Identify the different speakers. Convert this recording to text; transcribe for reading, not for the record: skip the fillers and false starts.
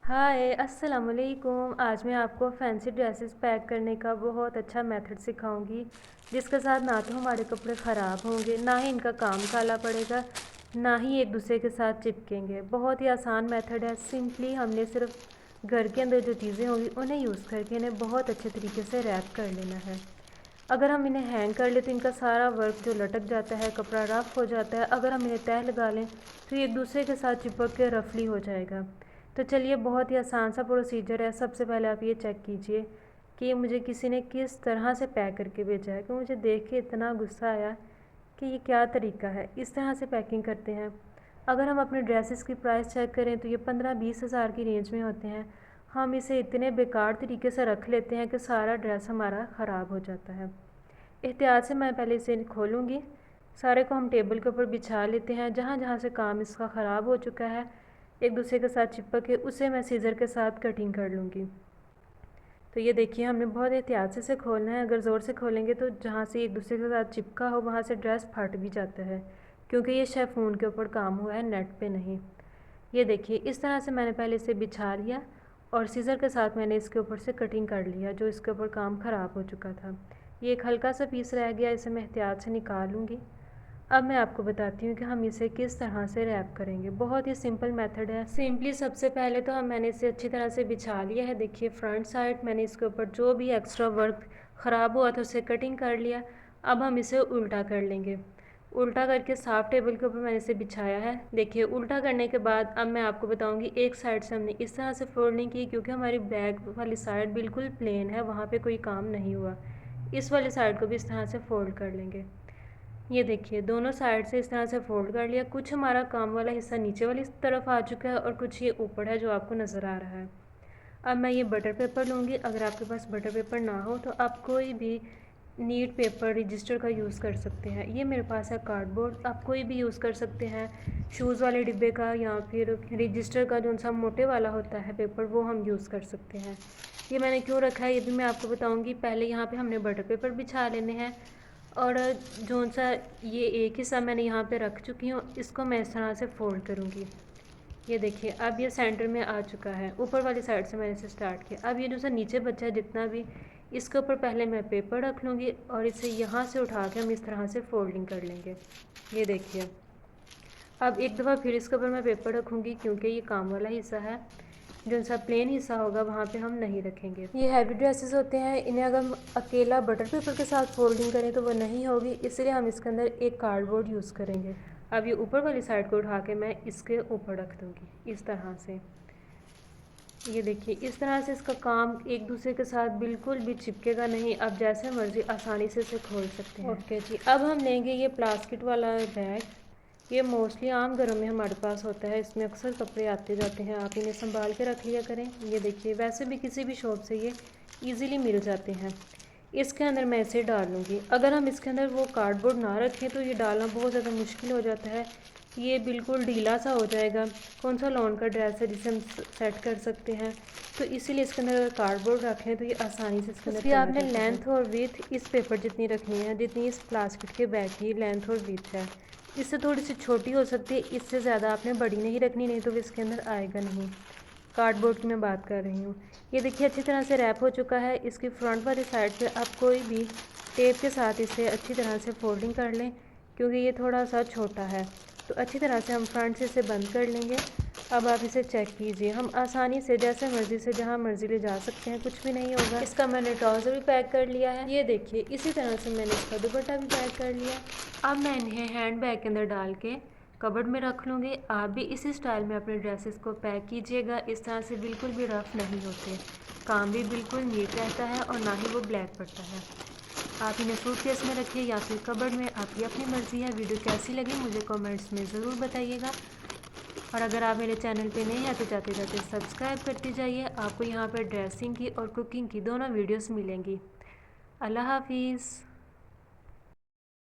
Speaker 1: हाय अस्सलाम वालेकुम। आज मैं आपको फैंसी ड्रेसेस पैक करने का बहुत अच्छा मेथड सिखाऊंगी, जिसके साथ ना तो हमारे कपड़े ख़राब होंगे, ना ही इनका काम काला पड़ेगा, ना ही एक दूसरे के साथ चिपकेंगे। बहुत ही आसान मेथड है। सिंपली हमने सिर्फ घर के अंदर जो चीज़ें होंगी उन्हें यूज़ करके इन्हें बहुत अच्छे तरीके से रैप कर लेना है। अगर हम इन्हें हैंग कर लें तो इनका सारा वर्क जो लटक जाता है, कपड़ा रफ हो जाता है। अगर हम इन्हें तह लगा लें तो ये एक दूसरे के साथ चिपक के रफली हो जाएगा। तो चलिए, बहुत ही आसान सा प्रोसीजर है। सबसे पहले आप ये चेक कीजिए कि मुझे किसी ने किस तरह से पैक करके भेजा है, कि मुझे देख के इतना गुस्सा आया कि ये क्या तरीका है। इस तरह से पैकिंग करते हैं। अगर हम अपने ड्रेसेस की प्राइस चेक करें तो ये 15-20 हज़ार की रेंज में होते हैं। हम इसे इतने बेकार तरीके से रख लेते हैं कि सारा ड्रेस हमारा ख़राब हो जाता है। एहतियात से मैं पहले इसे खोलूँगी। सारे को हम टेबल के ऊपर बिछा लेते हैं। जहाँ जहाँ से काम इसका ख़राब हो चुका है, एक दूसरे के साथ चिपक के, उसे मैं सीज़र के साथ कटिंग कर लूँगी। तो ये देखिए, हमने बहुत एहतियात से इसे खोलना है। अगर ज़ोर से खोलेंगे तो जहाँ से एक दूसरे के साथ चिपका हो वहाँ से ड्रेस फट भी जाता है, क्योंकि ये शेफून के ऊपर काम हुआ है, नेट पे नहीं। ये देखिए, इस तरह से मैंने पहले इसे बिछा लिया और सीज़र के साथ मैंने इसके ऊपर से कटिंग कर लिया, जो इसके ऊपर काम ख़राब हो चुका था। ये एक हल्का सा पीस रह गया, इसे मैं एहतियात से निकाल लूँगी। अब मैं आपको बताती हूँ कि हम इसे किस तरह से रैप करेंगे। बहुत ही सिंपल मेथड है। सिंपली सबसे पहले तो मैंने इसे अच्छी तरह से बिछा लिया है। देखिए, फ्रंट साइड मैंने इसके ऊपर जो भी एक्स्ट्रा वर्क ख़राब हुआ था उसे कटिंग कर लिया। अब हम इसे उल्टा कर लेंगे। उल्टा करके साफ टेबल के ऊपर मैंने इसे बिछाया है। देखिए, उल्टा करने के बाद अब मैं आपको बताऊंगी, एक साइड से हमने इस तरह से फोल्डिंग की, क्योंकि हमारी बैक वाली साइड बिल्कुल प्लेन है, वहाँ पे कोई काम नहीं हुआ। इस वाली साइड को भी इस तरह से फोल्ड कर लेंगे। ये देखिए, दोनों साइड से इस तरह से फोल्ड कर लिया। कुछ हमारा काम वाला हिस्सा नीचे वाली तरफ आ चुका है और कुछ ये ऊपर है जो आपको नज़र आ रहा है। अब मैं ये बटर पेपर लूँगी। अगर आपके पास बटर पेपर ना हो तो आप कोई भी नीट पेपर रजिस्टर का यूज़ कर सकते हैं। ये मेरे पास है कार्डबोर्ड, आप कोई भी यूज़ कर सकते हैं। शूज़ वाले डिब्बे का या फिर रजिस्टर का जो सा मोटे वाला होता है पेपर, वो हम यूज़ कर सकते हैं। ये मैंने क्यों रखा है ये भी मैं आपको बताऊंगी। पहले यहाँ पे हमने बटर पेपर बिछा लेने हैं, और जो सा ये एक हिस्सा मैंने यहाँ पे रख चुकी हूँ, इसको मैं इस तरह से फोल्ड करूँगी। ये देखिए, अब ये सेंटर में आ चुका है। ऊपर वाली साइड से मैंने इसे स्टार्ट किया। अब ये जो सा नीचे बचा है जितना भी, इसके ऊपर पहले मैं पेपर रख लूँगी और इसे यहाँ से उठा के हम इस तरह से फोल्डिंग कर लेंगे। ये देखिए, अब एक दफ़ा फिर इसके ऊपर मैं पेपर रखूँगी, क्योंकि ये काम वाला हिस्सा है। जो सा प्लेन हिस्सा होगा वहाँ पे हम नहीं रखेंगे। ये हैवी ड्रेसेस होते हैं, इन्हें अगर हम अकेला बटर पेपर के साथ फोल्डिंग करें तो वो नहीं होगी, इसलिए हम इसके अंदर एक कार्डबोर्ड यूज़ करेंगे। अब ये ऊपर वाली साइड को उठा के मैं इसके ऊपर रख दूँगी इस तरह से। ये देखिए, इस तरह से इसका काम एक दूसरे के साथ बिल्कुल भी चिपकेगा नहीं। अब जैसे मर्ज़ी आसानी से इसे खोल सकते हैं। ओके जी, अब हम लेंगे ये प्लास्टिक वाला बैग। ये मोस्टली आम घरों में हमारे पास होता है, इसमें अक्सर कपड़े आते जाते हैं। आप इन्हें संभाल के रख लिया करें। ये देखिए, वैसे भी किसी भी शॉप से ये ईज़िली मिल जाते हैं। इसके अंदर मैं इसे डाल लूँगी। अगर हम इसके अंदर वो कार्डबोर्ड ना रखें तो ये डालना बहुत ज़्यादा मुश्किल हो जाता है। ये बिल्कुल ढीला सा हो जाएगा। कौन सा लॉन का ड्रेस है जिसे हम सेट कर सकते हैं, तो इसीलिए इसके अंदर अगर कार्डबोर्ड रखें तो ये आसानी से इसके अंदर चला जाता है। आपने लेंथ और विड्थ इस पेपर जितनी रखनी है, जितनी इस प्लास्टिक के बैग की लेंथ और विड्थ है। इससे थोड़ी सी छोटी हो सकती है, इससे ज़्यादा आपने बड़ी नहीं रखनी, नहीं तो वो इसके अंदर आएगा नहीं। कार्डबोर्ड की मैं बात कर रही हूँ। ये देखिए, अच्छी तरह से रैप हो चुका है। इसकी फ्रंट वाली साइड पे आप कोई भी टेप के साथ इसे अच्छी तरह से फोल्डिंग कर लें, क्योंकि ये थोड़ा सा छोटा है। तो अच्छी तरह से हम फ्रंट से इसे बंद कर लेंगे। अब आप इसे चेक कीजिए, हम आसानी से जैसे मर्ज़ी से जहाँ मर्ज़ी ले जा सकते हैं, कुछ भी नहीं होगा। इसका मैंने ट्राउज़र भी पैक कर लिया है। ये देखिए, इसी तरह से मैंने इसका दुपट्टा भी पैक कर लिया। अब मैं इन्हें हैंड बैग के अंदर डाल के कबर्ड में रख लूँगी। आप भी इसी स्टाइल में अपने ड्रेसेस को पैक कीजिएगा। इस तरह से बिल्कुल भी रफ़ नहीं होते, काम भी बिल्कुल नीट रहता है और ना ही वो ब्लैक पड़ता है। आप इन्हें सूटकेस में रखिए या फिर कबर्ड में, आपकी अपनी मर्ज़ी है। वीडियो कैसी लगी मुझे कमेंट्स में ज़रूर बताइएगा, और अगर आप मेरे चैनल पे नहीं हैं तो जाते जाते सब्सक्राइब करते जाइए। आपको यहाँ पर ड्रेसिंग की और कुकिंग की दोनों वीडियोस मिलेंगी। अल्लाह हाफिज़।